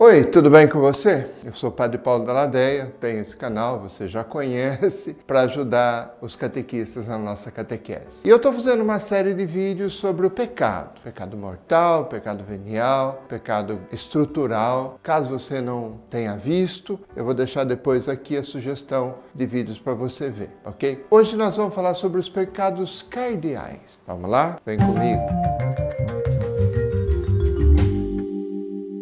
Oi, tudo bem com você? Eu sou o Padre Paulo da Ladeia, tenho esse canal, você já conhece, para ajudar os catequistas na nossa catequese. E eu estou fazendo uma série de vídeos sobre o pecado. Pecado mortal, pecado venial, pecado estrutural. Caso você não tenha visto, eu vou deixar depois aqui a sugestão de vídeos para você ver, ok? Hoje nós vamos falar sobre os pecados cardeais. Vamos lá? Vem comigo.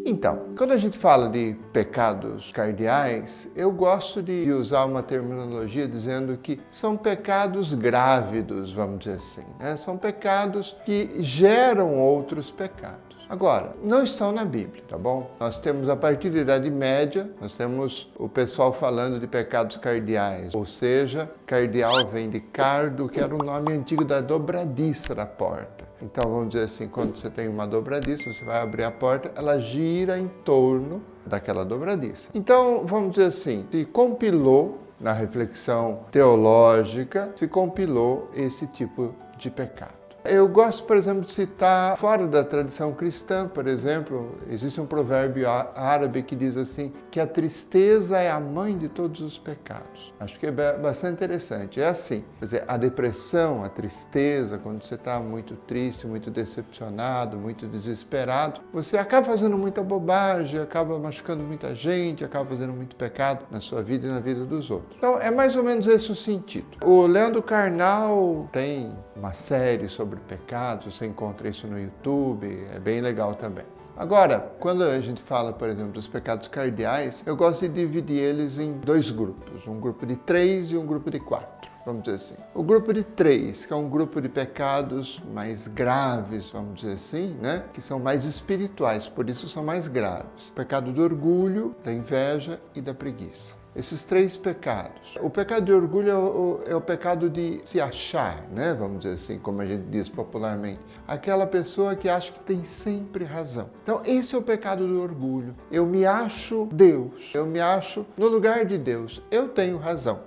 Então, quando a gente fala de pecados cardeais, eu gosto de usar uma terminologia dizendo que são pecados grávidos, vamos dizer assim, né? São pecados que geram outros pecados. Agora, não estão na Bíblia, tá bom? Nós temos, a partir da Idade Média, nós temos o pessoal falando de pecados cardeais, ou seja, cardeal vem de cardo, que era o nome antigo da dobradiça da porta. Então, vamos dizer assim, quando você tem uma dobradiça, você vai abrir a porta, ela gira em torno daquela dobradiça. Então, vamos dizer assim, se compilou, na reflexão teológica, se compilou esse tipo de pecado. Eu gosto, por exemplo, de citar, fora da tradição cristã, por exemplo, existe um provérbio árabe que diz assim, que a tristeza é a mãe de todos os pecados. Acho que é bastante interessante. É assim, quer dizer, a depressão, a tristeza, quando você está muito triste, muito decepcionado, muito desesperado, você acaba fazendo muita bobagem, acaba machucando muita gente, acaba fazendo muito pecado na sua vida e na vida dos outros. Então, é mais ou menos esse o sentido. O Leandro Carnal tem uma série sobre pecados, você encontra isso no YouTube, é bem legal também. Agora, quando a gente fala, por exemplo, dos pecados cardeais, eu gosto de dividir eles em dois grupos, um grupo de 3 e um grupo de 4. Vamos dizer assim. O grupo de 3, que é um grupo de pecados mais graves, vamos dizer assim, né? Que são mais espirituais, por isso são mais graves. O pecado do orgulho, da inveja e da preguiça. Esses 3 pecados. O pecado de orgulho é o pecado de se achar, né? Vamos dizer assim, como a gente diz popularmente. Aquela pessoa que acha que tem sempre razão. Então, esse é o pecado do orgulho. Eu me acho Deus. Eu me acho no lugar de Deus. Eu tenho razão.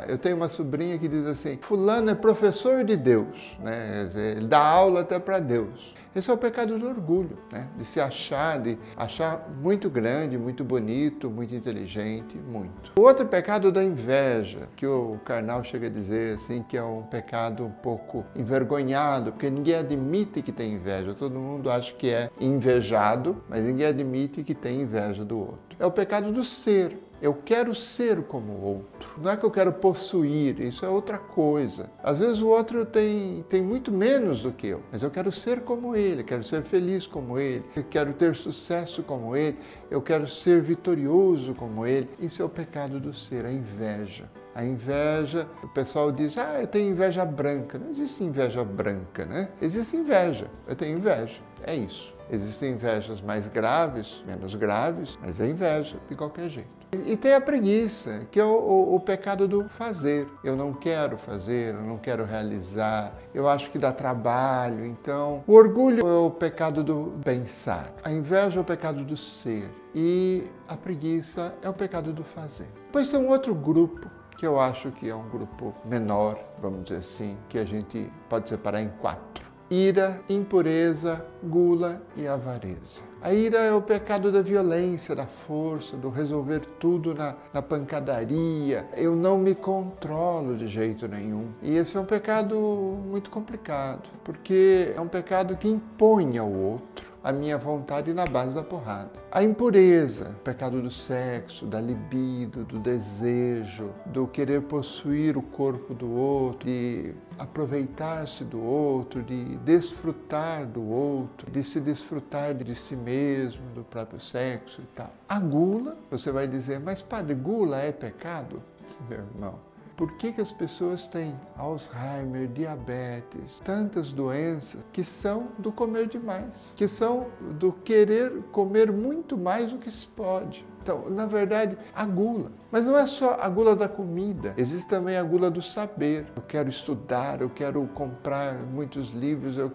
Eu tenho uma sobrinha que diz assim, fulano é professor de Deus, né? Ele dá aula até para Deus. Esse é o pecado do orgulho, né? De se achar, de achar muito grande, muito bonito, muito inteligente, muito. O outro pecado da inveja, que o Karnal chega a dizer assim, que é um pecado um pouco envergonhado, porque ninguém admite que tem inveja. Todo mundo acha que é invejado, mas ninguém admite que tem inveja do outro. É o pecado do ser. Eu quero ser como o outro. Não é que eu quero possuir, isso é outra coisa. Às vezes o outro tem muito menos do que eu, mas eu quero ser como ele, quero ser feliz como ele, eu quero ter sucesso como ele, eu quero ser vitorioso como ele. Isso é o pecado do ser, a inveja. A inveja, o pessoal diz, eu tenho inveja branca. Não existe inveja branca, né? Existe inveja, eu tenho inveja, é isso. Existem invejas mais graves, menos graves, mas é inveja de qualquer jeito. E tem a preguiça, que é o pecado do fazer. Eu não quero fazer, eu não quero realizar, eu acho que dá trabalho. Então, o orgulho é o pecado do pensar, a inveja é o pecado do ser e a preguiça é o pecado do fazer. Depois tem um outro grupo, que eu acho que é um grupo menor, vamos dizer assim, que a gente pode separar em 4. Ira, impureza, gula e avareza. A ira é o pecado da violência, da força, do resolver tudo na pancadaria. Eu não me controlo de jeito nenhum. E esse é um pecado muito complicado, porque é um pecado que impõe ao outro a minha vontade na base da porrada. A impureza, o pecado do sexo, da libido, do desejo, do querer possuir o corpo do outro, de aproveitar-se do outro, de desfrutar do outro, de se desfrutar de si mesmo, do próprio sexo e tal. A gula, você vai dizer, mas padre, gula é pecado? Meu irmão, por que as pessoas têm Alzheimer, diabetes, tantas doenças que são do comer demais, que são do querer comer muito mais do que se pode? Então, na verdade, a gula. Mas não é só a gula da comida, existe também a gula do saber. Eu quero estudar, eu quero comprar muitos livros, eu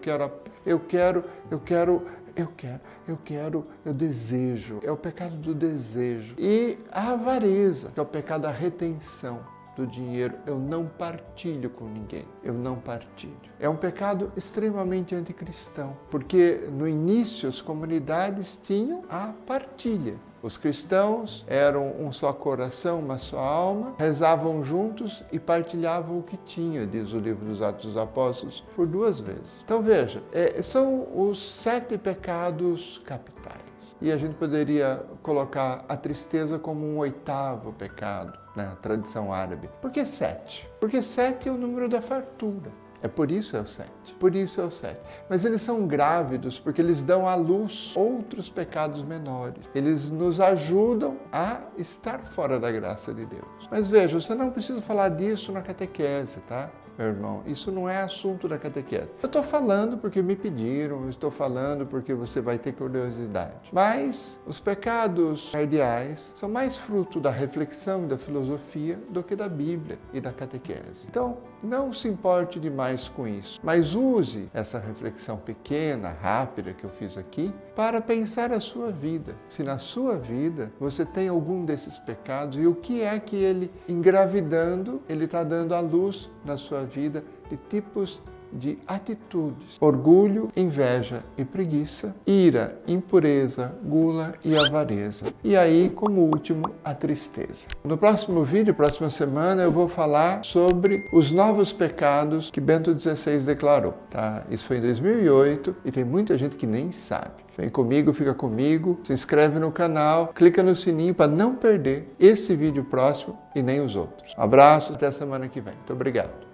desejo. É o pecado do desejo. E a avareza, que é o pecado da retenção. do dinheiro. Eu não partilho com ninguém. Eu não partilho. É um pecado extremamente anticristão, porque no início as comunidades tinham a partilha. Os cristãos eram um só coração, uma só alma, rezavam juntos e partilhavam o que tinha, diz o livro dos Atos dos Apóstolos, por 2 vezes. Então veja, são os 7 pecados capitais. E a gente poderia colocar a tristeza como um 8º pecado na tradição árabe. Por que 7? Porque 7 é o número da fartura. É por isso é o 7. Por isso é o 7. Mas eles são grávidos porque eles dão à luz outros pecados menores. Eles nos ajudam a estar fora da graça de Deus. Mas veja, você não precisa falar disso na catequese, tá? Meu irmão, isso não é assunto da catequese. Eu estou falando porque me pediram, eu estou falando porque você vai ter curiosidade. Mas os pecados cardeais são mais fruto da reflexão e da filosofia do que da Bíblia e da catequese. Então, não se importe demais com isso, mas use essa reflexão pequena, rápida que eu fiz aqui, para pensar a sua vida. Se na sua vida você tem algum desses pecados e o que é que ele, engravidando, ele está dando à luz na sua vida de tipos de atitudes: orgulho, inveja e preguiça, ira, impureza, gula e avareza. E aí, como último, a tristeza. No próximo vídeo, próxima semana, eu vou falar sobre os novos pecados que Bento XVI declarou. Tá? Isso foi em 2008 e tem muita gente que nem sabe. Vem comigo, fica comigo, se inscreve no canal, clica no sininho para não perder esse vídeo próximo e nem os outros. Abraços, até semana que vem. Muito obrigado.